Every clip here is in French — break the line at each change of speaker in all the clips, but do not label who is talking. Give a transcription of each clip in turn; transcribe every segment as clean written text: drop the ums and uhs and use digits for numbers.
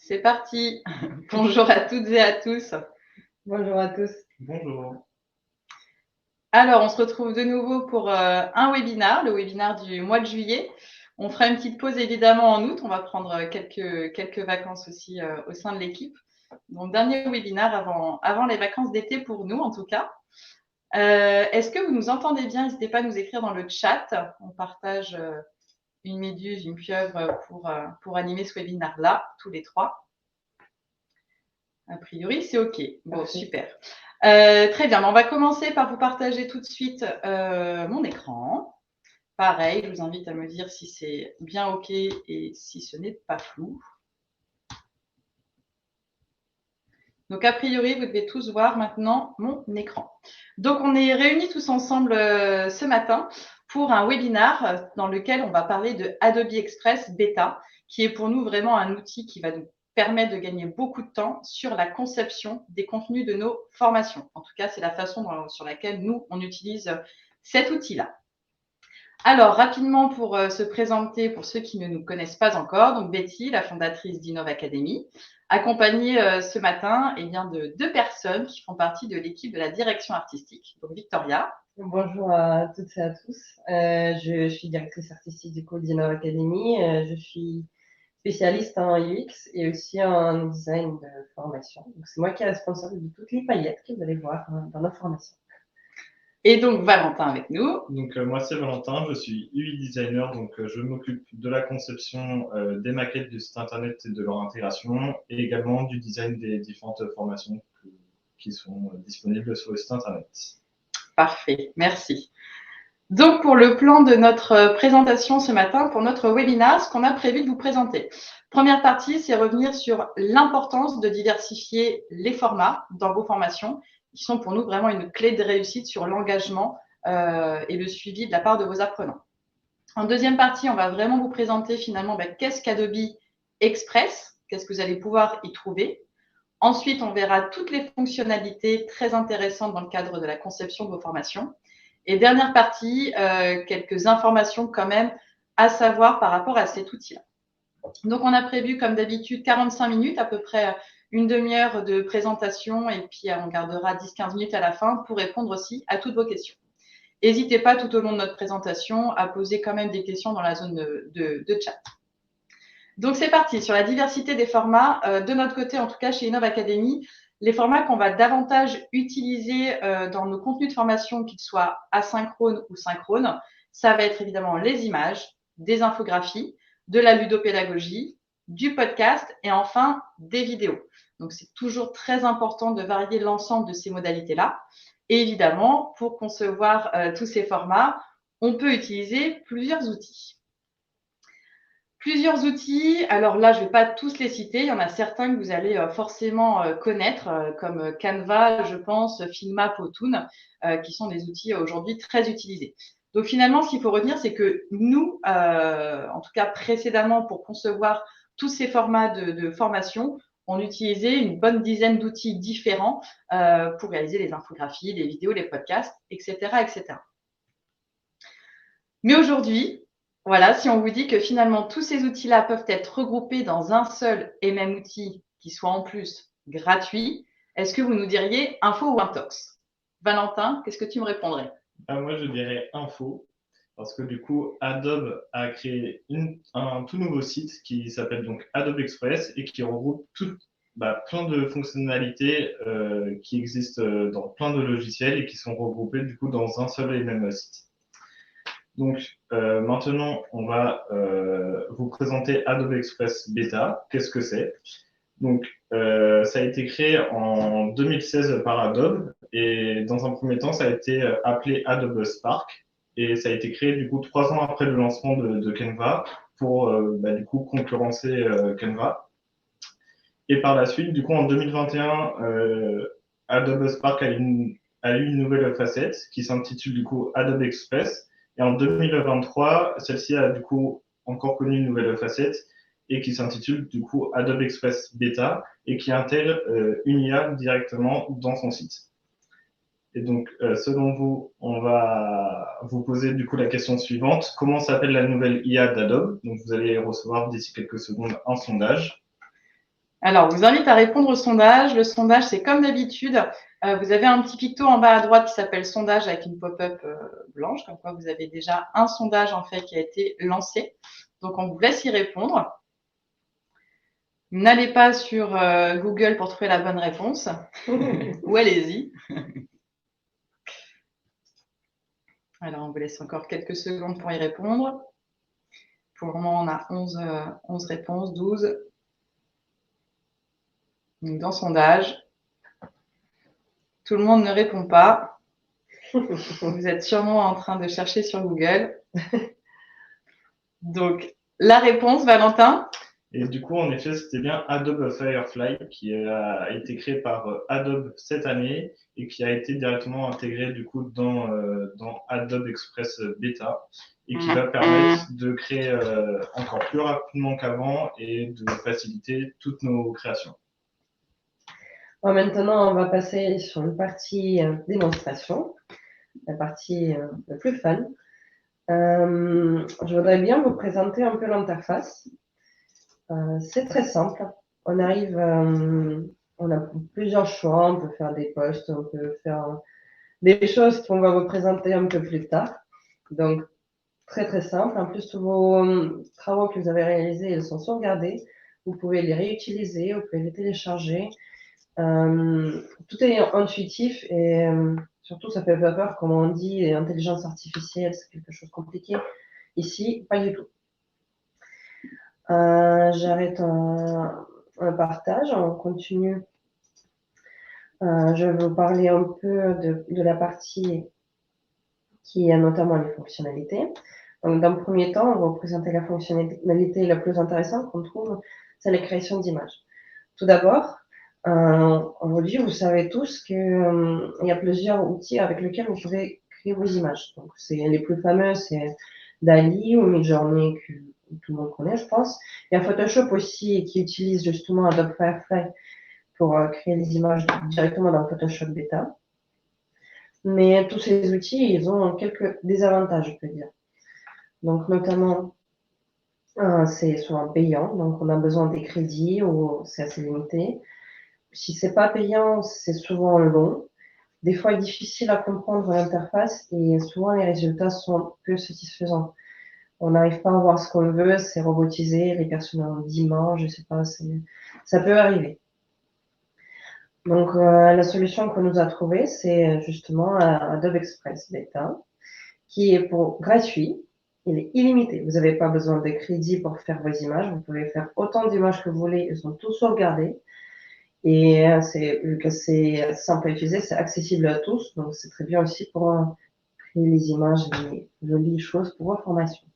C'est parti. Bonjour à toutes et à tous.
Bonjour à tous.
Bonjour.
Alors, on se retrouve de nouveau pour un webinaire, le webinaire du mois de juillet. On fera une petite pause évidemment en août. On va prendre quelques vacances aussi au sein de l'équipe. Donc, dernier webinaire avant les vacances d'été pour nous, en tout cas. Est-ce que vous nous entendez bien? N'hésitez pas à nous écrire dans le chat. On partage une méduse, une pieuvre pour animer ce webinaire-là, tous les trois. A priori, c'est OK. Bon,
Parfait.
super. Très bien. On va commencer par vous partager tout de suite mon écran. Pareil, je vous invite à me dire si c'est bien OK et si ce n'est pas flou. Donc, a priori, vous devez tous voir maintenant mon écran. Donc, on est réunis tous ensemble ce matin pour un webinaire dans lequel on va parler de Adobe Express Beta, qui est pour nous vraiment un outil qui va nous permettre de gagner beaucoup de temps sur la conception des contenus de nos formations. En tout cas, c'est la façon sur laquelle nous, on utilise cet outil-là. Alors, rapidement, pour se présenter, pour ceux qui ne nous connaissent pas encore, donc Betty, la fondatrice d'Innov Academy, accompagnée ce matin de deux personnes qui font partie de l'équipe de la direction artistique, donc Victoria.
Bonjour à toutes et à tous. Je suis directrice artistique du coup d'Innov Academy. Je suis spécialiste en UX et aussi en design de formation. Donc, c'est moi qui est responsable de toutes les paillettes que vous allez voir dans nos formations.
Et donc, Valentin avec nous.
Donc, moi, c'est Valentin, je suis UI designer, donc je m'occupe de la conception des maquettes du site internet et de leur intégration, et également du design des différentes formations qui sont disponibles sur le site internet.
Parfait, merci. Donc, pour le plan de notre présentation ce matin, pour notre webinaire, ce qu'on a prévu de vous présenter. Première partie, c'est revenir sur l'importance de diversifier les formats dans vos formations, qui sont pour nous vraiment une clé de réussite sur l'engagement et le suivi de la part de vos apprenants. En deuxième partie, on va vraiment vous présenter finalement qu'est-ce qu'Adobe Express, qu'est-ce que vous allez pouvoir y trouver. Ensuite, on verra toutes les fonctionnalités très intéressantes dans le cadre de la conception de vos formations. Et dernière partie, quelques informations quand même à savoir par rapport à cet outil-là. Donc, on a prévu, comme d'habitude, 45 minutes, à peu près une demi-heure de présentation, et puis on gardera 10-15 minutes à la fin pour répondre aussi à toutes vos questions. N'hésitez pas tout au long de notre présentation à poser quand même des questions dans la zone de chat. Donc, c'est parti. Sur la diversité des formats, de notre côté, en tout cas chez Innov Academy, les formats qu'on va davantage utiliser dans nos contenus de formation, qu'ils soient asynchrones ou synchrones, ça va être évidemment les images, des infographies, de la ludopédagogie, du podcast et enfin des vidéos. Donc, c'est toujours très important de varier l'ensemble de ces modalités-là. Et évidemment, pour concevoir tous ces formats, on peut utiliser plusieurs outils. Plusieurs outils, alors là, je ne vais pas tous les citer, il y en a certains que vous allez forcément connaître, comme Canva, je pense, Figma, Powtoon, qui sont des outils aujourd'hui très utilisés. Donc finalement, ce qu'il faut retenir, c'est que nous, en tout cas précédemment, pour concevoir tous ces formats de formation, on utilisait une bonne dizaine d'outils différents pour réaliser les infographies, les vidéos, les podcasts, etc., etc. Mais aujourd'hui, voilà, si on vous dit que finalement tous ces outils-là peuvent être regroupés dans un seul et même outil qui soit en plus gratuit, est-ce que vous nous diriez info ou intox? Valentin, qu'est-ce que tu me répondrais?
Moi, je dirais info, parce que du coup, Adobe a créé un tout nouveau site qui s'appelle donc Adobe Express et qui regroupe plein de fonctionnalités qui existent dans plein de logiciels et qui sont regroupées du coup dans un seul et même site. Donc maintenant, on va vous présenter Adobe Express Beta. Qu'est-ce que c'est? Donc, ça a été créé en 2016 par Adobe et dans un premier temps, ça a été appelé Adobe Spark et ça a été créé du coup 3 ans après le lancement de Canva pour du coup concurrencer Canva. Et par la suite, du coup, en 2021, Adobe Spark a eu une nouvelle facette qui s'intitule du coup Adobe Express. Et en 2023, celle-ci a du coup encore connu une nouvelle facette et qui s'intitule du coup Adobe Express Beta et qui intègre une IA directement dans son site. Et donc, selon vous, on va vous poser du coup la question suivante. Comment s'appelle la nouvelle IA d'Adobe? Donc, vous allez recevoir d'ici quelques secondes un sondage.
Alors, on vous invite à répondre au sondage. Le sondage, c'est comme d'habitude. Vous avez un petit picto en bas à droite qui s'appelle sondage avec une pop-up blanche, comme quoi vous avez déjà un sondage en fait qui a été lancé. Donc, on vous laisse y répondre. N'allez pas sur Google pour trouver la bonne réponse. Ou allez-y. Alors, on vous laisse encore quelques secondes pour y répondre. Pour le moment, on a 11 réponses, 12. Donc, dans sondage, tout le monde ne répond pas. Vous êtes sûrement en train de chercher sur Google. Donc, la réponse, Valentin?
Et du coup, en effet, c'était bien Adobe Firefly qui a été créé par Adobe cette année et qui a été directement intégré du coup dans Adobe Express Beta et qui va permettre de créer encore plus rapidement qu'avant et de faciliter toutes nos créations.
Bon, maintenant, on va passer sur une partie démonstration, la partie la plus fun. Je voudrais bien vous présenter un peu l'interface. C'est très simple. On arrive, on a plusieurs choix. On peut faire des posts, on peut faire des choses qu'on va vous présenter un peu plus tard. Donc, très très simple. En plus, tous vos travaux que vous avez réalisés, ils sont sauvegardés. Vous pouvez les réutiliser, vous pouvez les télécharger. Tout est intuitif et surtout, ça fait pas peur, comme on dit, intelligence artificielle, c'est quelque chose de compliqué. Ici, pas du tout. J'arrête un partage, on continue. Je vais vous parler un peu de la partie qui a notamment les fonctionnalités. Donc, dans le premier temps, on va vous présenter la fonctionnalité la plus intéressante qu'on trouve, c'est la création d'images. Tout d'abord, aujourd'hui, vous savez tous qu'il y a plusieurs outils avec lesquels vous pouvez créer vos images. Donc, les plus fameux, c'est DALL-E ou Midjourney que tout le monde connaît, je pense. Il y a Photoshop aussi qui utilise justement Adobe Firefly pour créer les images directement dans Photoshop Beta. Mais tous ces outils, ils ont quelques désavantages, je peux dire. Donc, notamment, c'est souvent payant, donc on a besoin des crédits ou c'est assez limité. Si c'est pas payant, c'est souvent long. Des fois, difficile à comprendre l'interface et souvent les résultats sont peu satisfaisants. On n'arrive pas à voir ce qu'on veut, c'est robotisé, les personnes ont d'images, je sais pas, ça peut arriver. Donc, la solution qu'on nous a trouvée, c'est justement Adobe Express Beta, qui est gratuit. Il est illimité. Vous n'avez pas besoin de crédit pour faire vos images. Vous pouvez faire autant d'images que vous voulez. Ils sont tous sauvegardés. Et vu que c'est simple à utiliser, c'est accessible à tous. Donc, c'est très bien aussi pour créer les images et les jolies choses pour vos formations.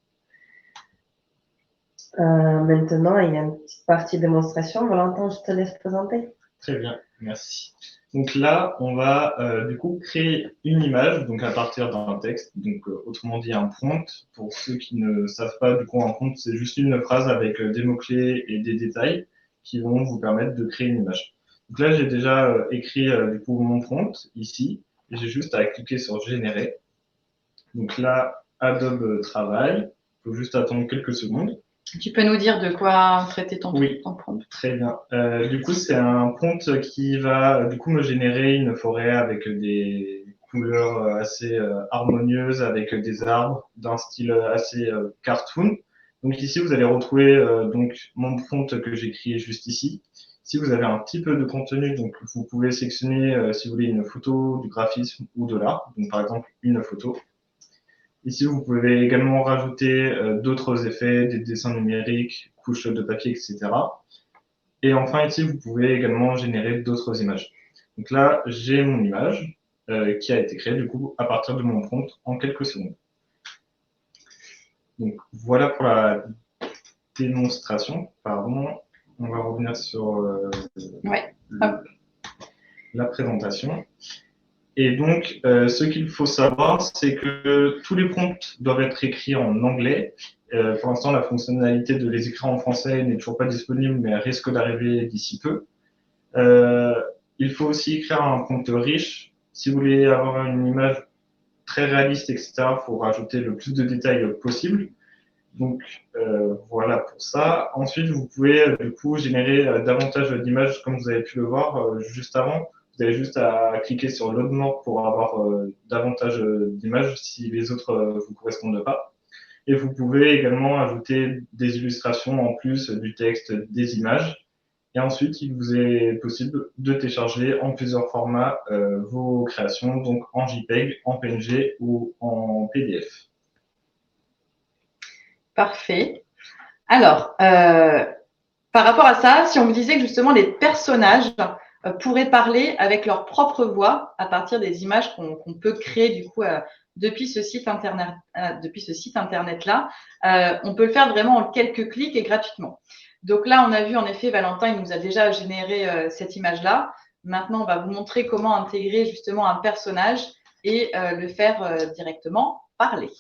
Maintenant, il y a une petite partie démonstration. Valentin, je te laisse présenter.
Très bien, merci. Donc là, on va du coup créer une image, donc à partir d'un texte, donc autrement dit un prompt. Pour ceux qui ne savent pas, du coup un prompt, c'est juste une phrase avec des mots-clés et des détails qui vont vous permettre de créer une image. Donc là, j'ai déjà écrit du coup mon prompt ici, et j'ai juste à cliquer sur générer. Donc là, Adobe travaille, il faut juste attendre quelques secondes.
Tu peux nous dire de quoi traiter ton prompt?
Très bien. Du coup, c'est un prompt qui va du coup me générer une forêt avec des couleurs assez harmonieuses, avec des arbres d'un style assez cartoon. Donc ici, vous allez retrouver donc mon prompt que j'ai créé juste ici. Si vous avez un petit peu de contenu, donc vous pouvez sélectionner si vous voulez une photo, du graphisme ou de l'art. Donc par exemple une photo. Ici, vous pouvez également rajouter d'autres effets, des dessins numériques, couches de papier, etc. Et enfin, ici, vous pouvez également générer d'autres images. Donc là, j'ai mon image qui a été créée du coup à partir de mon prompt en quelques secondes. Donc voilà pour la démonstration. Pardon, on va revenir sur la présentation. Et donc, ce qu'il faut savoir, c'est que tous les prompts doivent être écrits en anglais. Pour l'instant, la fonctionnalité de les écrire en français n'est toujours pas disponible, mais elle risque d'arriver d'ici peu. Il faut aussi écrire un prompt riche. Si vous voulez avoir une image très réaliste, etc., il faut rajouter le plus de détails possible. Donc voilà pour ça. Ensuite, vous pouvez du coup générer davantage d'images comme vous avez pu le voir juste avant. Vous avez juste à cliquer sur Load More pour avoir davantage d'images si les autres vous correspondent pas. Et vous pouvez également ajouter des illustrations en plus du texte, des images. Et ensuite, il vous est possible de télécharger en plusieurs formats vos créations, donc en JPEG, en PNG ou en PDF.
Parfait. Alors, par rapport à ça, si on vous disait que justement les personnages pourraient parler avec leur propre voix à partir des images qu'on peut créer du coup depuis ce site internet-là, on peut le faire vraiment en quelques clics et gratuitement. Donc là, on a vu en effet, Valentin, il nous a déjà généré cette image-là. Maintenant, on va vous montrer comment intégrer justement un personnage et le faire directement parler.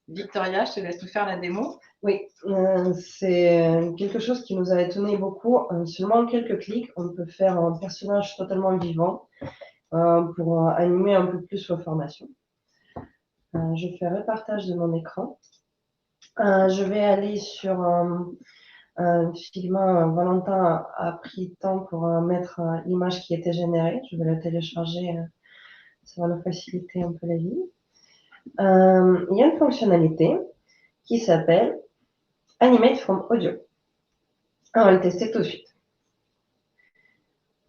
Victoria, je te laisse nous faire la démo.
Oui, c'est quelque chose qui nous a étonné beaucoup. Seulement en quelques clics, on peut faire un personnage totalement vivant pour animer un peu plus vos formations. Je fais repartage de mon écran. Je vais aller sur Figma. Valentin a pris le temps pour mettre l'image qui était générée. Je vais la télécharger. Ça va nous faciliter un peu la vie. Il y a une fonctionnalité qui s'appelle Animate from Audio. On va le tester tout de suite.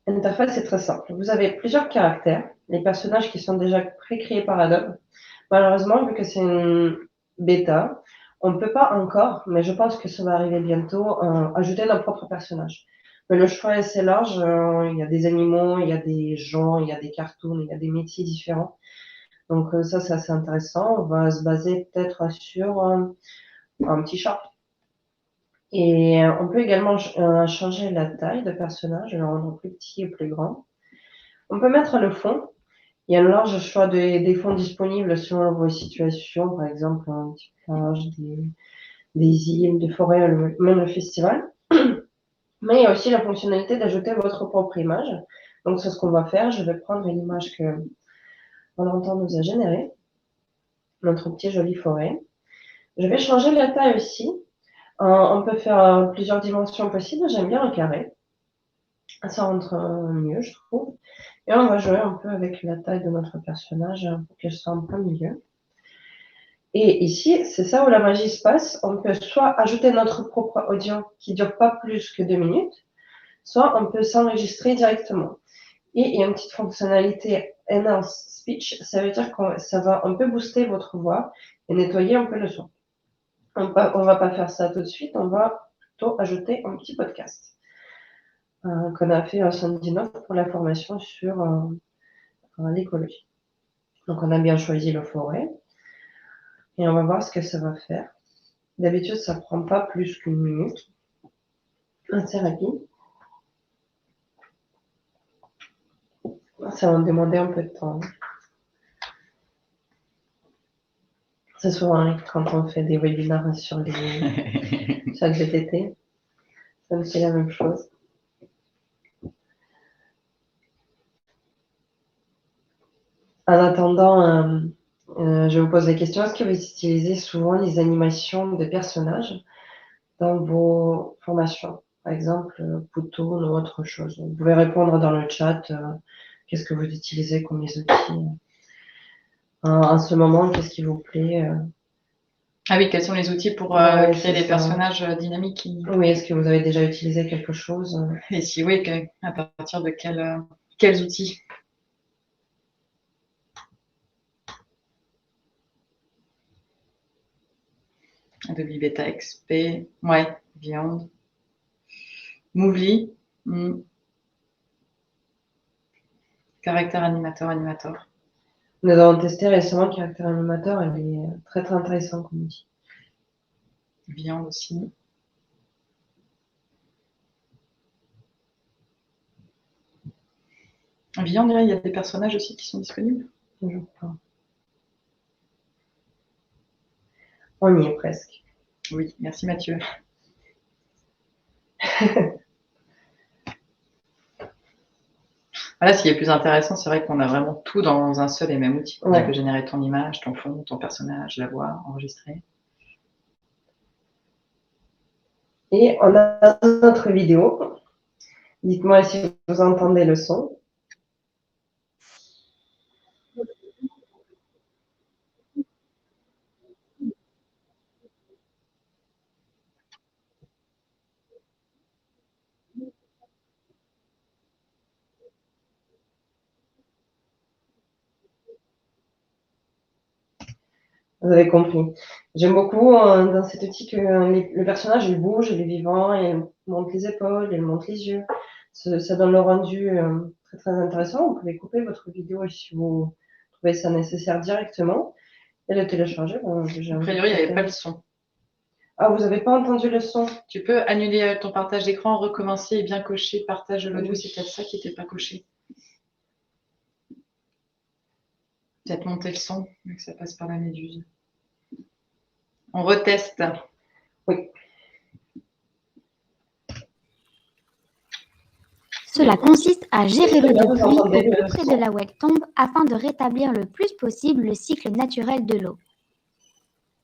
L'interface est très simple. Vous avez plusieurs caractères, les personnages qui sont déjà pré-créés par Adobe. Malheureusement, vu que c'est une bêta, on ne peut pas encore, mais je pense que ça va arriver bientôt, ajouter nos propres personnages. Mais le choix est assez large. Il y a des animaux, il y a des gens, il y a des cartoons, il y a des métiers différents. Donc ça, c'est assez intéressant. On va se baser peut-être sur un petit chat. Et on peut également changer la taille de personnage, le rendre plus petit ou plus grand. On peut mettre le fond. Il y a un large choix des fonds disponibles selon vos situations, par exemple un petit plage, des îles, des forêts, même le festival. Mais il y a aussi la fonctionnalité d'ajouter votre propre image. Donc c'est ce qu'on va faire. Je vais prendre l'image que Valentin nous a générée, notre petit joli forêt. Je vais changer la taille aussi. On peut faire plusieurs dimensions possibles. J'aime bien le carré. Ça rentre mieux, je trouve. Et on va jouer un peu avec la taille de notre personnage pour qu'elle soit en plein milieu. Et ici, c'est ça où la magie se passe. On peut soit ajouter notre propre audio qui ne dure pas plus que 2 minutes, soit on peut s'enregistrer directement. Et il y a une petite fonctionnalité Enhance Speech. Ça veut dire qu'on peut booster votre voix et nettoyer un peu le son. On va pas faire ça tout de suite. On va plutôt ajouter un petit podcast qu'on a fait à Sandinov pour la formation sur l'écologie. Donc, on a bien choisi le forêt et on va voir ce que ça va faire. D'habitude, ça prend pas plus qu'une minute. Assez rapide. Ça va me demander un peu de temps. C'est souvent quand on fait des webinaires sur le VTT, ça me fait la même chose. En attendant, je vous pose la question, est-ce que vous utilisez souvent les animations de personnages dans vos formations? Par exemple, Poutoun ou autre chose. Vous pouvez répondre dans le chat, qu'est-ce que vous utilisez comme les outils en ce moment, qu'est-ce qui vous plaît?
Ah oui, quels sont les outils pour créer des personnages dynamiques
Oui, est-ce que vous avez déjà utilisé quelque chose?
Et si oui, à partir de quels outils? Adobe Beta XP, ouais, Viande, Movely, Caractère animateur.
Nous avons testé récemment Caractère animateur, elle est très très intéressant comme outil.
Viande aussi. Viande, il y a des personnages aussi qui sont disponibles?
Toujours pas. On y est presque.
Oui, merci Mathieu. Voilà, ce qui est plus intéressant, c'est vrai qu'on a vraiment tout dans un seul et même outil. Ouais. Tu peux générer ton image, ton fond, ton personnage, la voix, enregistrer.
Et on a notre vidéo. Dites-moi si vous entendez le son. Vous avez compris. J'aime beaucoup dans cet outil que le personnage il bouge, il est vivant, il monte les épaules, il monte les yeux. Ça donne le rendu très très intéressant. Vous pouvez couper votre vidéo si vous trouvez ça nécessaire directement et le télécharger. Bon,
A priori, il n'y avait pas le son.
Ah, vous n'avez pas entendu le son?
Tu peux annuler ton partage d'écran, recommencer et bien cocher partage l'audio.
Oui.
C'est peut-être ça qui n'était pas coché. Peut-être monter le son, mais que ça passe par la méduse. On reteste.
Oui.
Cela consiste à gérer l'eau
Là,
de
vous
pluie au
entendez
plus
le
près
son.
de là où elle tombe afin de rétablir le plus possible le cycle naturel de l'eau.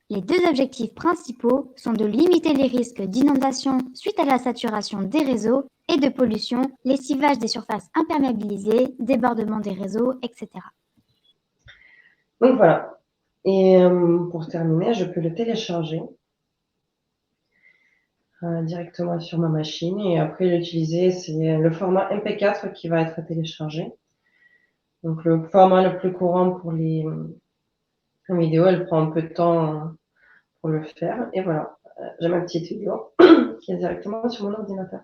Les deux objectifs principaux sont de limiter les risques d'inondation suite à la saturation des réseaux et de pollution, lessivage des surfaces imperméabilisées, débordement des réseaux, etc.
Donc voilà. Et pour terminer, je peux le télécharger directement sur ma machine et après l'utiliser. C'est le format MP4 qui va être téléchargé. Donc le format le plus courant pour les vidéos, elle prend un peu de temps pour le faire. Et voilà, j'ai ma petite vidéo qui est directement sur mon ordinateur.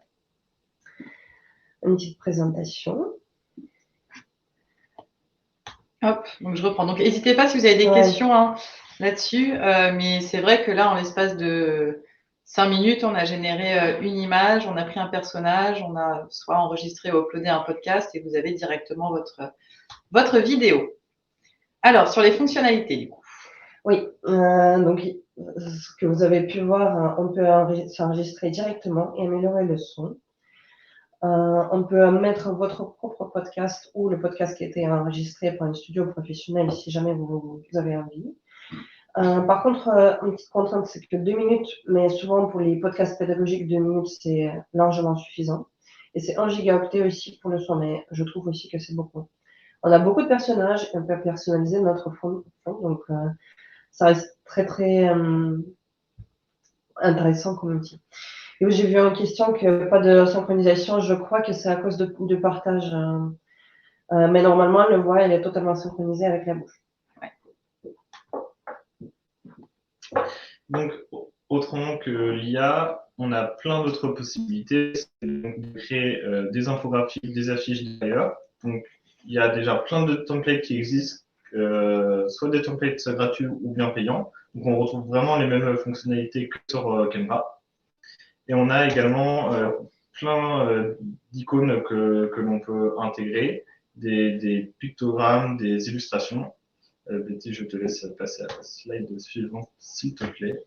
Une petite présentation.
Hop, donc je reprends. Donc n'hésitez pas si vous avez des questions là-dessus, mais c'est vrai que là, en l'espace de 5 minutes, on a généré une image, on a pris un personnage, on a soit enregistré ou uploadé un podcast et vous avez directement votre vidéo. Alors, sur les fonctionnalités, du coup.
Oui, donc ce que vous avez pu voir, on peut s'enregistrer directement et améliorer le son. On peut mettre votre propre podcast ou le podcast qui a été enregistré par un studio professionnel si jamais vous avez envie. Par contre, une petite contrainte, c'est que 2 minutes, mais souvent pour les podcasts pédagogiques, 2 minutes, c'est largement suffisant. Et c'est 1 gigaoctet aussi pour le son, mais je trouve aussi que c'est beaucoup. On a beaucoup de personnages et on peut personnaliser notre fond, donc ça reste très très intéressant comme outil. Et j'ai vu en question que pas de synchronisation, je crois que c'est à cause de partage. Mais normalement, le voix, elle est totalement synchronisée avec la bouche.
Ouais.
Donc, autrement que l'IA, on a plein d'autres possibilités. C'est donc de créer des infographies, des affiches d'ailleurs. Donc, il y a déjà plein de templates qui existent, soit des templates gratuits ou bien payants. Donc, on retrouve vraiment les mêmes fonctionnalités que sur Canva. Et on a également plein d'icônes que l'on peut intégrer, des pictogrammes, des illustrations. Betty, je te laisse passer à la slide suivante, s'il te plaît.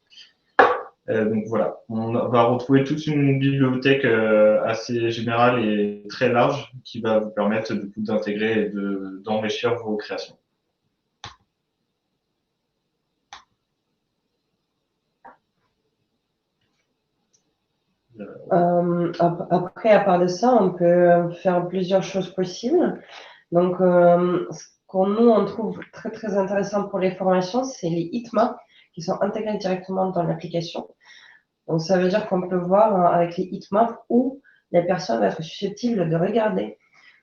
Donc voilà, on va retrouver toute une bibliothèque assez générale et très large qui va vous permettre du coup d'intégrer et d'enrichir vos créations.
Après, à part de ça, on peut faire plusieurs choses possibles. Donc, ce qu'on nous, on trouve très, très intéressant pour les formations, c'est les heatmaps qui sont intégrés directement dans l'application. Donc, ça veut dire qu'on peut voir avec les heatmaps où les personnes vont être susceptibles de regarder.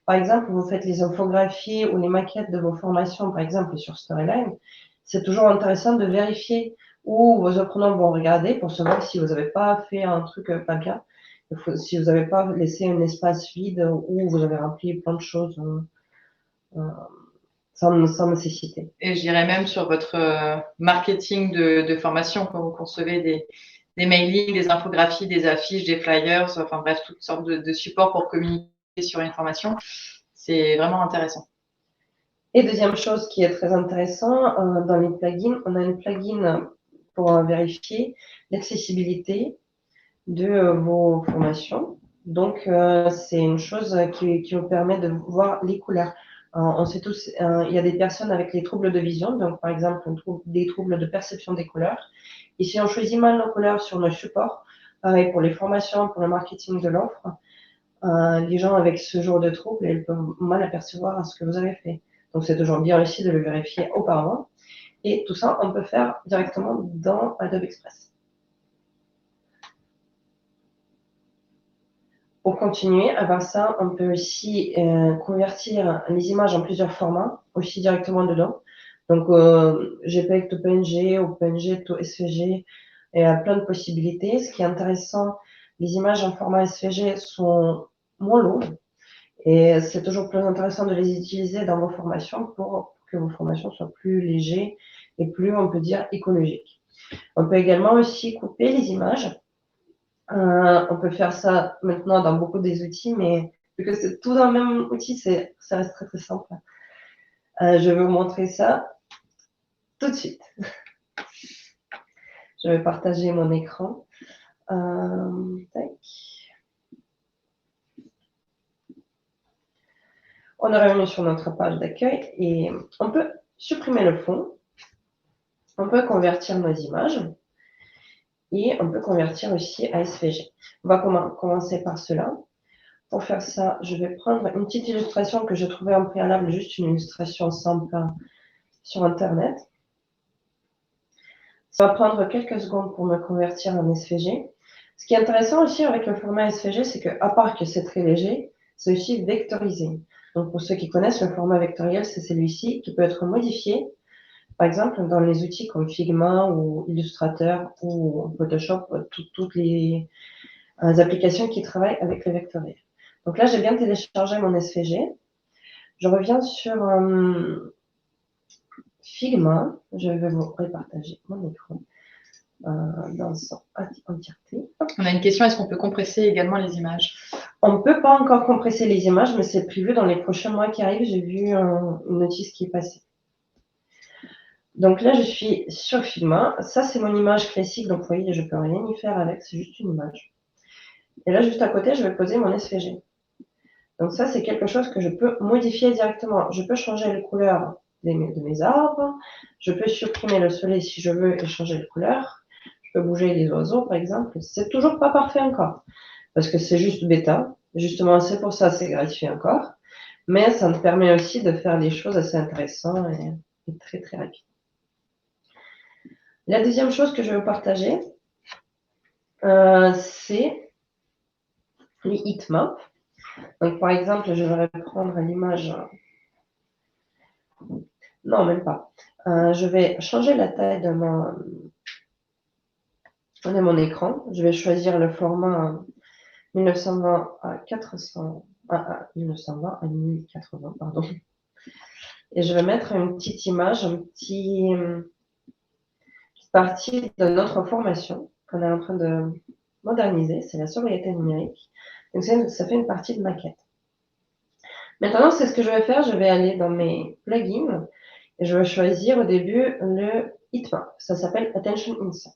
Par exemple, vous faites les infographies ou les maquettes de vos formations, par exemple sur Storyline. C'est toujours intéressant de vérifier où vos apprenants vont regarder pour savoir si vous n'avez pas fait un truc pas bien. Si vous n'avez pas laissé un espace vide où vous avez rempli plein de choses sans nécessité.
Et je dirais même sur votre marketing de formation, quand vous concevez des mailings, des infographies, des affiches, des flyers, enfin bref, toutes sortes de supports pour communiquer sur une formation. C'est vraiment intéressant.
Et deuxième chose qui est très intéressant, dans les plugins, on a un plugin pour vérifier l'accessibilité de vos formations. Donc, c'est une chose qui vous permet de voir les couleurs. On sait tous, il y a des personnes avec les troubles de vision, donc par exemple des troubles de perception des couleurs. Et si on choisit mal nos couleurs sur nos supports, Pareil pour les formations, pour le marketing de l'offre. Les gens avec ce genre de troubles, ils peuvent mal apercevoir ce que vous avez fait. Donc, c'est toujours bien aussi de le vérifier auparavant. Et tout ça, on peut faire directement dans Adobe Express. Pour continuer, à part ça, on peut aussi convertir les images en plusieurs formats, aussi directement dedans. Donc, JPEG to PNG, ou PNG to SVG, il y a plein de possibilités. Ce qui est intéressant, les images en format SVG sont moins lourdes et c'est toujours plus intéressant de les utiliser dans vos formations pour que vos formations soient plus légères et plus, on peut dire, écologiques. On peut également aussi couper les images. On peut faire ça maintenant dans beaucoup des outils, mais vu que c'est tout dans le même outil, ça reste très très simple. Je vais vous montrer ça tout de suite. Je vais partager mon écran. Tac. On est revenu sur notre page d'accueil et on peut supprimer le fond. On peut convertir nos images et on peut convertir aussi à SVG. On va commencer par cela. Pour faire ça, je vais prendre une petite illustration que j'ai trouvée en préalable, juste une illustration simple sur Internet. Ça va prendre quelques secondes pour me convertir en SVG. Ce qui est intéressant aussi avec le format SVG, c'est qu'à part que c'est très léger, c'est aussi vectorisé. Donc pour ceux qui connaissent, le format vectoriel, c'est celui-ci qui peut être modifié. Par exemple, dans les outils comme Figma ou Illustrator ou Photoshop, toutes les applications qui travaillent avec le vectoriel. Donc là, j'ai bien téléchargé mon SVG. Je reviens sur Figma. Je vais vous repartager mon écran dans son entièreté.
On a une question, est-ce qu'on peut compresser également les images?
On ne peut pas encore compresser les images, mais c'est prévu dans les prochains mois qui arrivent. J'ai vu une notice qui est passée. Donc là, je suis sur Figma. Ça, c'est mon image classique. Donc, vous voyez, je ne peux rien y faire avec. C'est juste une image. Et là, juste à côté, je vais poser mon SVG. Donc ça, c'est quelque chose que je peux modifier directement. Je peux changer les couleurs de mes arbres. Je peux supprimer le soleil si je veux et changer les couleurs. Je peux bouger les oiseaux, par exemple. C'est toujours pas parfait encore. Parce que c'est juste bêta. Justement, c'est pour ça, c'est gratuit encore. Mais ça me permet aussi de faire des choses assez intéressantes et très, très rapides. La deuxième chose que je vais partager, c'est les heatmaps. Donc, par exemple, je vais prendre l'image. Non, même pas. Je vais changer la taille de mon écran. Je vais choisir le format 1920 à 400, 1920 à 1080, pardon. Et je vais mettre une petite image, une petite partie de notre formation qu'on est en train de moderniser. C'est la sobriété numérique. Donc, ça fait une partie de maquette. Maintenant, c'est ce que je vais faire. Je vais aller dans mes plugins et je vais choisir au début le heatmap. Ça s'appelle Attention Insight.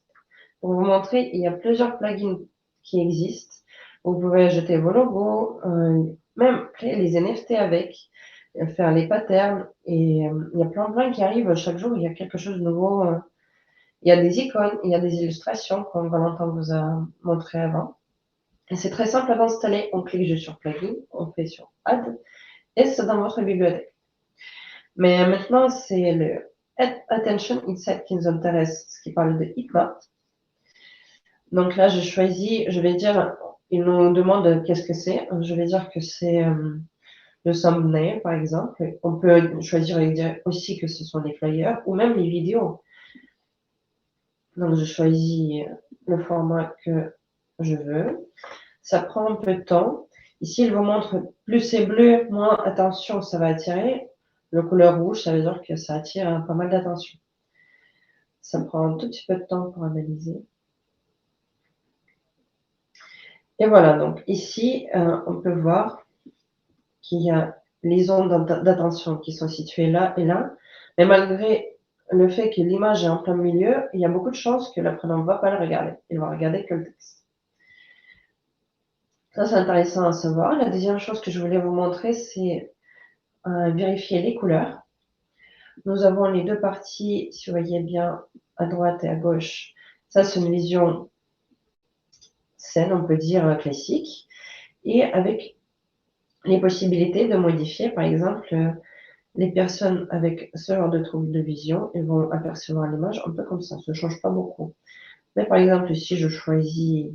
Pour vous montrer, il y a plusieurs plugins qui existent. Vous pouvez ajouter vos logos, même créer les NFT avec, faire les patterns. Et il y a plein qui arrivent chaque jour. Il y a quelque chose de nouveau. Il y a des icônes, il y a des illustrations, comme Valentin vous a montré avant. Et c'est très simple à installer. On clique juste sur plugin, on fait sur add, et c'est dans votre bibliothèque. Mais maintenant, c'est le Attention Insight qui nous intéresse, ce qui parle de heatmap. Donc là, je vais dire, il nous demande qu'est-ce que c'est. Je vais dire que c'est le thumbnail, par exemple. On peut choisir et dire aussi que ce sont les flyers ou même les vidéos. Donc, je choisis le format que je veux. Ça prend un peu de temps. Ici, il vous montre plus c'est bleu, moins attention, ça va attirer. Le couleur rouge, ça veut dire que ça attire pas mal d'attention. Ça prend un tout petit peu de temps pour analyser. Et voilà, donc ici, on peut voir qu'il y a les zones d'attention qui sont situées là et là. Mais malgré le fait que l'image est en plein milieu, il y a beaucoup de chances que l'apprenant ne va pas le regarder. Il va regarder que le texte. Ça, c'est intéressant à savoir. La deuxième chose que je voulais vous montrer, c'est vérifier les couleurs. Nous avons les deux parties, si vous voyez bien, à droite et à gauche. Ça, c'est une vision scène, on peut dire, classique, et avec les possibilités de modifier, par exemple, les personnes avec ce genre de trouble de vision, elles vont apercevoir l'image un peu comme ça ne change pas beaucoup. Mais par exemple, si je choisis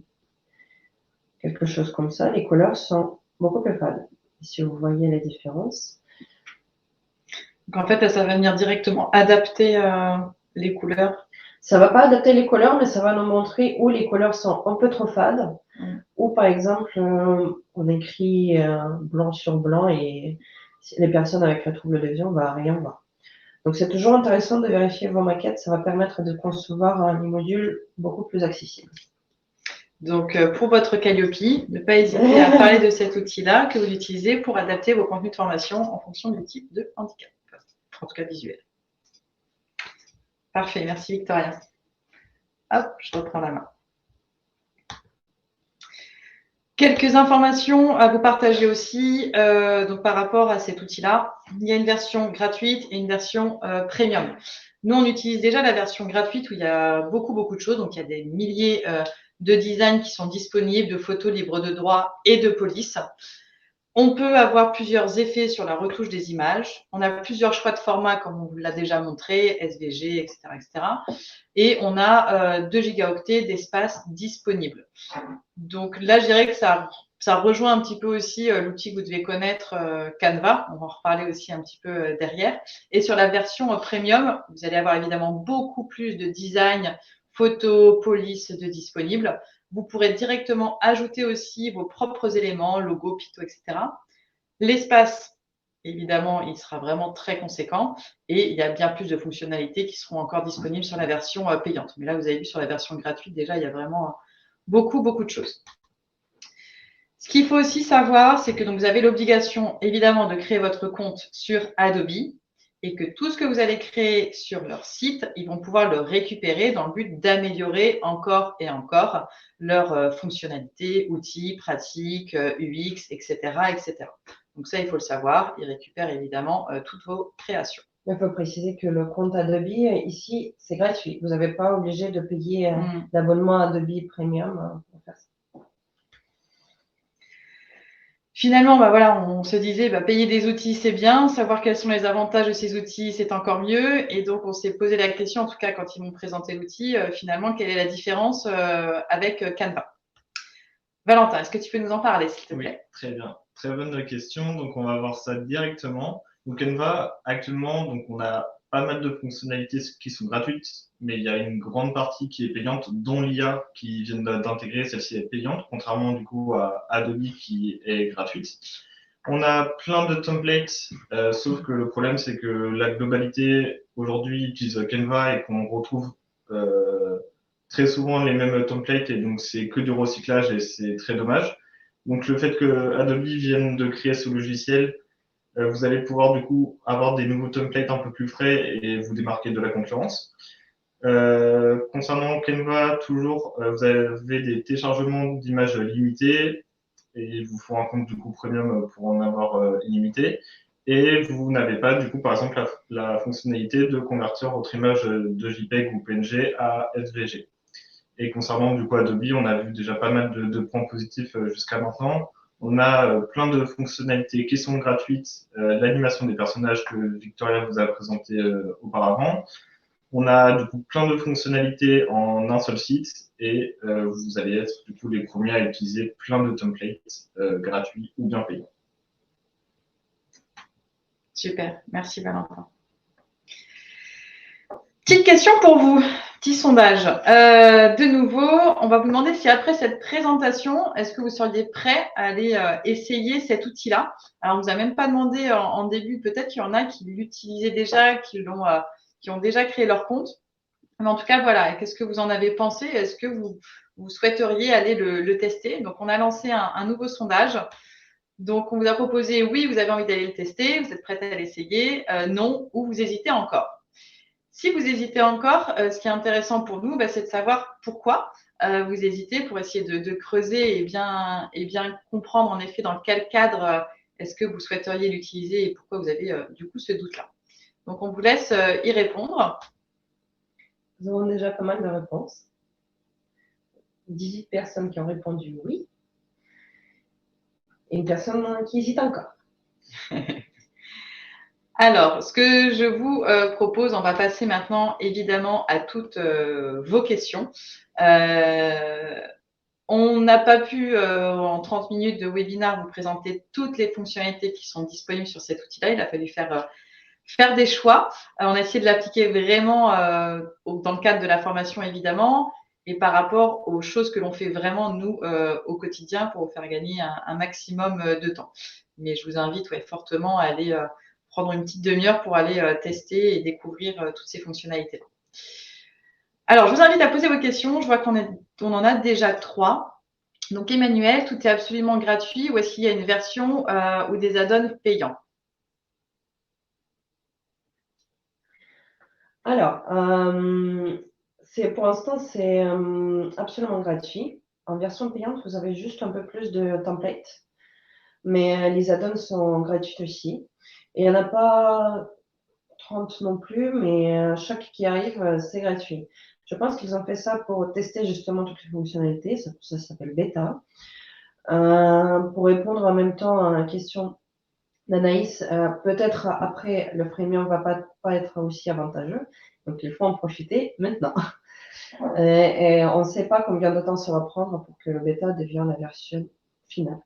quelque chose comme ça, les couleurs sont beaucoup plus fades. Si vous voyez la différence.
Donc en fait, ça va venir directement adapter les couleurs.
Ça va pas adapter les couleurs, mais ça va nous montrer où les couleurs sont un peu trop fades. Ou par exemple, on écrit blanc sur blanc et les personnes avec le trouble de vision vont rien voir. Donc c'est toujours intéressant de vérifier vos maquettes, ça va permettre de concevoir un module beaucoup plus accessible.
Donc pour votre Calliope, ne pas hésiter à parler de cet outil-là que vous utilisez pour adapter vos contenus de formation en fonction du type de handicap, en tout cas visuel. Parfait, merci Victoria. Hop, je reprends la main. Quelques informations à vous partager aussi donc par rapport à cet outil-là. Il y a une version gratuite et une version premium. Nous, on utilise déjà la version gratuite où il y a beaucoup de choses. Donc, il y a des milliers de designs qui sont disponibles, de photos libres de droit et de police. On peut avoir plusieurs effets sur la retouche des images. On a plusieurs choix de formats, comme on vous l'a déjà montré, SVG, etc., etc. Et on a 2 gigaoctets d'espace disponible. Donc là, je dirais que ça rejoint un petit peu aussi l'outil que vous devez connaître, Canva. On va en reparler aussi un petit peu derrière. Et sur la version premium, vous allez avoir évidemment beaucoup plus de design, photos, police de disponibles. Vous pourrez directement ajouter aussi vos propres éléments, logos, pictos, etc. L'espace, évidemment, il sera vraiment très conséquent et il y a bien plus de fonctionnalités qui seront encore disponibles sur la version payante. Mais là, vous avez vu sur la version gratuite, déjà, il y a vraiment beaucoup de choses. Ce qu'il faut aussi savoir, c'est que donc, vous avez l'obligation, évidemment, de créer votre compte sur Adobe et que tout ce que vous allez créer sur leur site, ils vont pouvoir le récupérer dans le but d'améliorer encore et encore leurs fonctionnalités, outils, pratiques, UX, etc., etc. Donc ça, il faut le savoir. Ils récupèrent évidemment toutes vos créations.
Il faut préciser que le compte Adobe, ici, c'est gratuit. Vous n'avez pas obligé de payer l'abonnement Adobe Premium pour faire ça.
Finalement, bah voilà, on se disait, payer des outils, c'est bien. Savoir quels sont les avantages de ces outils, c'est encore mieux. Et donc, on s'est posé la question, en tout cas, quand ils m'ont présenté l'outil, finalement, quelle est la différence avec Canva? Valentin, est-ce que tu peux nous en parler, s'il te plaît?
Oui, très bien. Très bonne question. Donc, on va voir ça directement. Donc, Canva, actuellement, donc, on a pas mal de fonctionnalités qui sont gratuites, mais il y a une grande partie qui est payante, dont l'IA qui vient d'intégrer, celle-ci est payante, contrairement du coup à Adobe qui est gratuite. On a plein de templates, sauf que le problème, c'est que la globalité aujourd'hui utilise Canva et qu'on retrouve très souvent les mêmes templates et donc c'est que du recyclage et c'est très dommage. Donc le fait que Adobe vienne de créer ce logiciel, vous allez pouvoir du coup avoir des nouveaux templates un peu plus frais et vous démarquer de la concurrence. Concernant Canva, toujours, vous avez des téléchargements d'images limités et il vous faut un compte du coup premium pour en avoir illimité. Et vous n'avez pas du coup par exemple la fonctionnalité de convertir votre image de JPEG ou PNG à SVG. Et concernant du coup Adobe, on a vu déjà pas mal de points positifs jusqu'à maintenant. On a plein de fonctionnalités qui sont gratuites, l'animation des personnages que Victoria vous a présenté auparavant. On a du coup plein de fonctionnalités en un seul site et vous allez être du coup les premiers à utiliser plein de templates gratuits ou bien payants.
Super, merci Valentin. Petite question pour vous, petit sondage. De nouveau, on va vous demander si après cette présentation, est-ce que vous seriez prêt à aller essayer cet outil-là? Alors, on ne vous a même pas demandé en début, peut-être qu'il y en a qui l'utilisaient déjà, qui ont déjà créé leur compte. Mais en tout cas, voilà, qu'est-ce que vous en avez pensé? Est-ce que vous souhaiteriez aller le tester? Donc, on a lancé un nouveau sondage. Donc, on vous a proposé oui, vous avez envie d'aller le tester, vous êtes prête à l'essayer, non, ou vous hésitez encore. Si vous hésitez encore, ce qui est intéressant pour nous, c'est de savoir pourquoi vous hésitez pour essayer de creuser et bien comprendre en effet dans quel cadre est-ce que vous souhaiteriez l'utiliser et pourquoi vous avez du coup ce doute-là. Donc, on vous laisse y répondre.
Nous avons déjà pas mal de réponses. 18 personnes qui ont répondu oui et une personne qui hésite encore.
Alors, ce que je vous propose, on va passer maintenant évidemment à toutes vos questions. On n'a pas pu, en 30 minutes de webinaire, vous présenter toutes les fonctionnalités qui sont disponibles sur cet outil-là. Il a fallu faire des choix. On a essayé de l'appliquer vraiment dans le cadre de la formation, évidemment, et par rapport aux choses que l'on fait vraiment, nous, au quotidien, pour vous faire gagner un maximum de temps. Mais je vous invite fortement à aller prendre une petite demi-heure pour aller tester et découvrir toutes ces fonctionnalités. Alors, je vous invite à poser vos questions. Je vois qu'on en a déjà 3. Donc, Emmanuel, tout est absolument gratuit ou est-ce qu'il y a une version ou des add-ons payants?
Alors, pour l'instant, c'est absolument gratuit. En version payante, vous avez juste un peu plus de templates, mais les add-ons sont gratuits aussi. Et il n'y en a pas 30 non plus, mais chaque qui arrive, c'est gratuit. Je pense qu'ils ont fait ça pour tester justement toutes les fonctionnalités, ça s'appelle bêta. Pour répondre en même temps à la question d'Anaïs, peut-être après, le premium va pas être aussi avantageux, donc il faut en profiter maintenant. Et on ne sait pas combien de temps ça va prendre pour que le bêta devienne la version finale.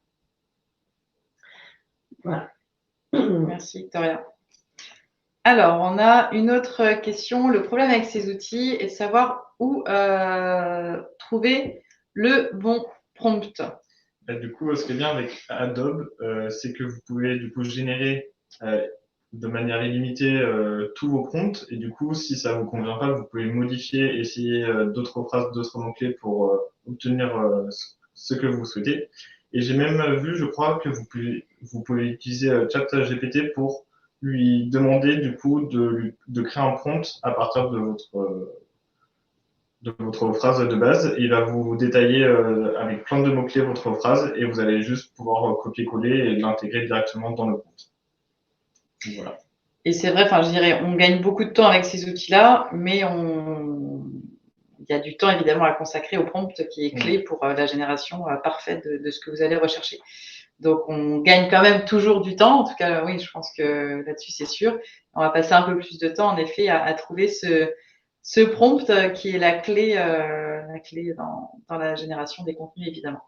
Voilà.
Merci, Victoria. Alors, on a une autre question. Le problème avec ces outils est de savoir où trouver le bon prompt.
Du coup, ce qui est bien avec Adobe, c'est que vous pouvez du coup générer de manière illimitée tous vos prompts. Et du coup, si ça vous convient pas, vous pouvez modifier, essayer d'autres phrases, d'autres mots-clés pour obtenir ce que vous souhaitez. Et j'ai même vu, je crois, que vous pouvez utiliser ChatGPT pour lui demander du coup de créer un prompt à partir de votre phrase de base. Il va vous détailler avec plein de mots-clés votre phrase et vous allez juste pouvoir copier-coller et l'intégrer directement dans le prompt. Voilà.
Et c'est vrai, je dirais, on gagne beaucoup de temps avec ces outils-là, mais il y a du temps évidemment à consacrer au prompt qui est clé pour la génération parfaite de ce que vous allez rechercher. Donc, on gagne quand même toujours du temps. En tout cas, oui, je pense que là-dessus, c'est sûr. On va passer un peu plus de temps, en effet, à trouver ce prompt qui est la clé dans la génération des contenus, évidemment.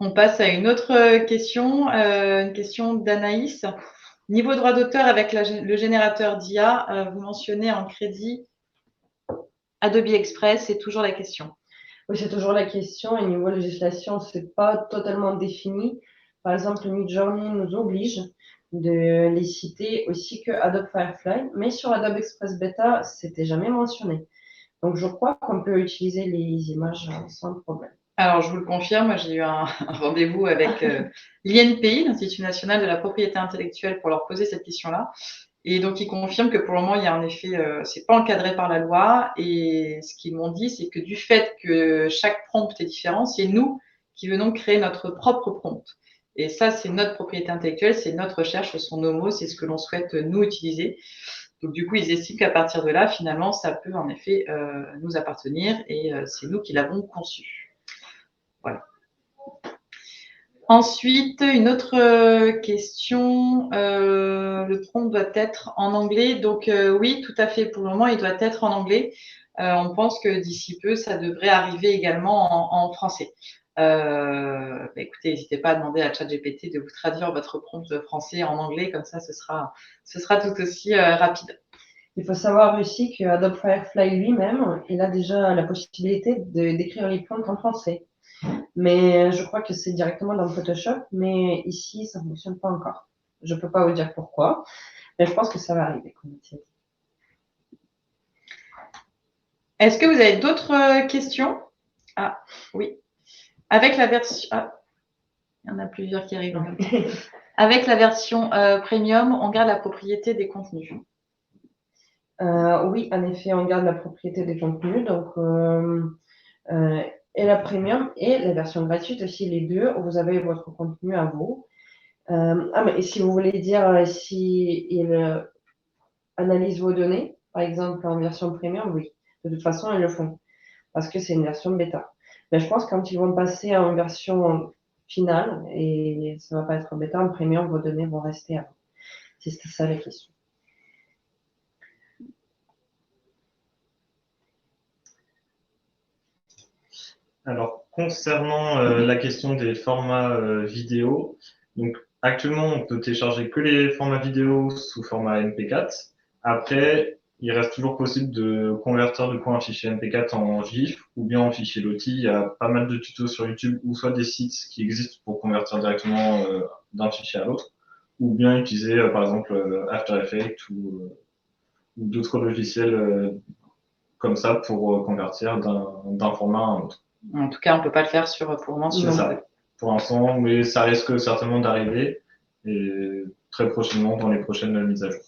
On passe à une autre question, une question d'Anaïs. Niveau droit d'auteur avec le générateur d'IA, vous mentionnez en crédit Adobe Express, c'est toujours la question.
Oui, c'est toujours la question. Et niveau législation, c'est pas totalement défini. Par exemple, Midjourney nous oblige de les citer aussi que Adobe Firefly, mais sur Adobe Express Beta, c'était jamais mentionné. Donc, je crois qu'on peut utiliser les images sans problème.
Alors, je vous le confirme, j'ai eu un rendez-vous avec l'INPI, l'Institut national de la propriété intellectuelle, pour leur poser cette question-là. Et donc, ils confirment que pour le moment, il y a en effet, c'est pas encadré par la loi. Et ce qu'ils m'ont dit, c'est que du fait que chaque prompt est différent, c'est nous qui venons créer notre propre prompt. Et ça, c'est notre propriété intellectuelle, c'est notre recherche, ce sont nos mots, c'est ce que l'on souhaite nous utiliser. Donc, du coup, ils estiment qu'à partir de là, finalement, ça peut en effet nous appartenir et c'est nous qui l'avons conçu. Voilà. Ensuite, une autre question, le prompt doit être en anglais. Donc oui, tout à fait, pour le moment, il doit être en anglais. On pense que d'ici peu, ça devrait arriver également en français. Écoutez, n'hésitez pas à demander à ChatGPT de vous traduire votre prompt français en anglais, comme ça, ce sera tout aussi rapide.
Il faut savoir aussi que Adobe Firefly lui-même, il a déjà la possibilité d'écrire les prompts en français. Mais je crois que c'est directement dans Photoshop, mais ici, ça ne fonctionne pas encore. Je ne peux pas vous dire pourquoi, mais je pense que ça va arriver, comme tu as dit.
Est-ce que vous avez d'autres questions? Ah, oui. Avec la version... Ah, il y en a plusieurs qui arrivent en même temps. Avec la version premium, on garde la propriété des contenus.
Oui, en effet, on garde la propriété des contenus. Donc, et la premium et la version gratuite aussi, les deux, vous avez votre contenu à vous. Mais si vous voulez dire si il analyse vos données, par exemple en version premium, oui. De toute façon, ils le font. parce que c'est une version bêta. Mais je pense que quand ils vont passer à une version finale, et ça va pas être bêta, en premium, vos données vont rester avant. C'est ça la question.
Alors, concernant la question des formats vidéo, donc actuellement, on peut télécharger que les formats vidéo sous format MP4. Après, il reste toujours possible de convertir du coup un fichier MP4 en GIF ou bien en fichier LOTI. Il y a pas mal de tutos sur YouTube ou soit des sites qui existent pour convertir directement d'un fichier à l'autre, ou bien utiliser par exemple After Effects ou d'autres logiciels comme ça pour convertir d'un format à un autre.
En tout cas, on ne peut pas le faire pour le moment
C'est
sur
ça, pour l'instant, mais ça risque certainement d'arriver et très prochainement dans les prochaines mises à jour.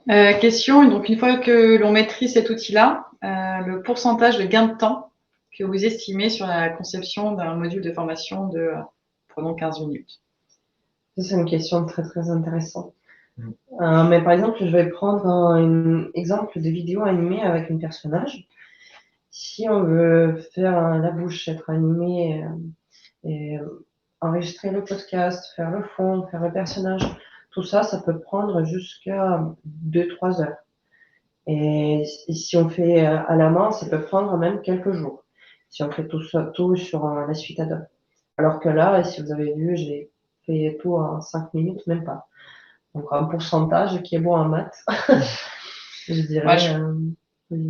Question, donc une fois que l'on maîtrise cet outil-là, le pourcentage de gain de temps que vous estimez sur la conception d'un module de formation de, prenons 15 minutes.
Ça, c'est une question très, très intéressante.
Mm.
Mais par exemple, je vais prendre un exemple de vidéo animée avec un personnage. Si on veut faire la bouche, être animé, et enregistrer le podcast, faire le fond, faire le personnage, tout ça, ça peut prendre jusqu'à 2-3 heures. Et si on fait à la main, ça peut prendre même quelques jours. Si on fait tout sur la suite Adobe. Alors que là, si vous avez vu, j'ai fait tout en 5 minutes, même pas. Donc un pourcentage qui est bon en maths, je dirais.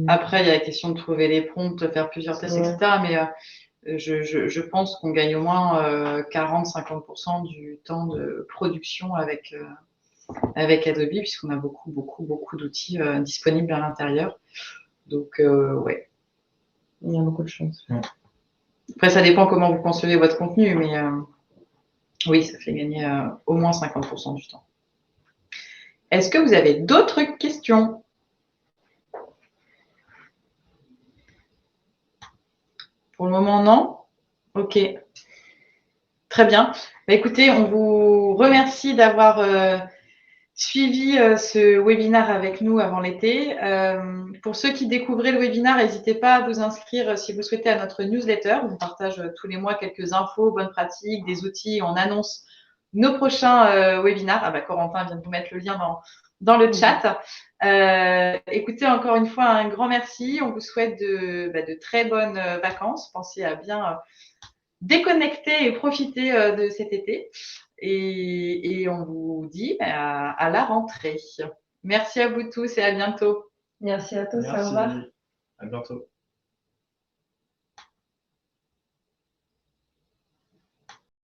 Après, il y a la question de trouver les prompts, de faire plusieurs tests, etc. Mais je pense qu'on gagne au moins 40-50% du temps de production avec Adobe, puisqu'on a beaucoup d'outils disponibles à l'intérieur. Donc, ouais.
Il y a beaucoup de choses.
Après, ça dépend comment vous concevez votre contenu, mais oui, ça fait gagner au moins 50% du temps. Est-ce que vous avez d'autres questions? Pour le moment, non? Ok. Très bien. Bah, écoutez, on vous remercie d'avoir suivi ce webinaire avec nous avant l'été. Pour ceux qui découvraient le webinaire, n'hésitez pas à vous inscrire si vous souhaitez à notre newsletter. On partage tous les mois quelques infos, bonnes pratiques, des outils. On annonce nos prochains webinaires. Ah bah, Corentin vient de vous mettre le lien dans le chat. Écoutez, encore une fois, un grand merci. On vous souhaite de très bonnes vacances. Pensez à bien déconnecter et profiter de cet été. Et on vous dit à la rentrée. Merci à vous tous et à bientôt.
Merci à tous.
Merci.
Au revoir.
À bientôt.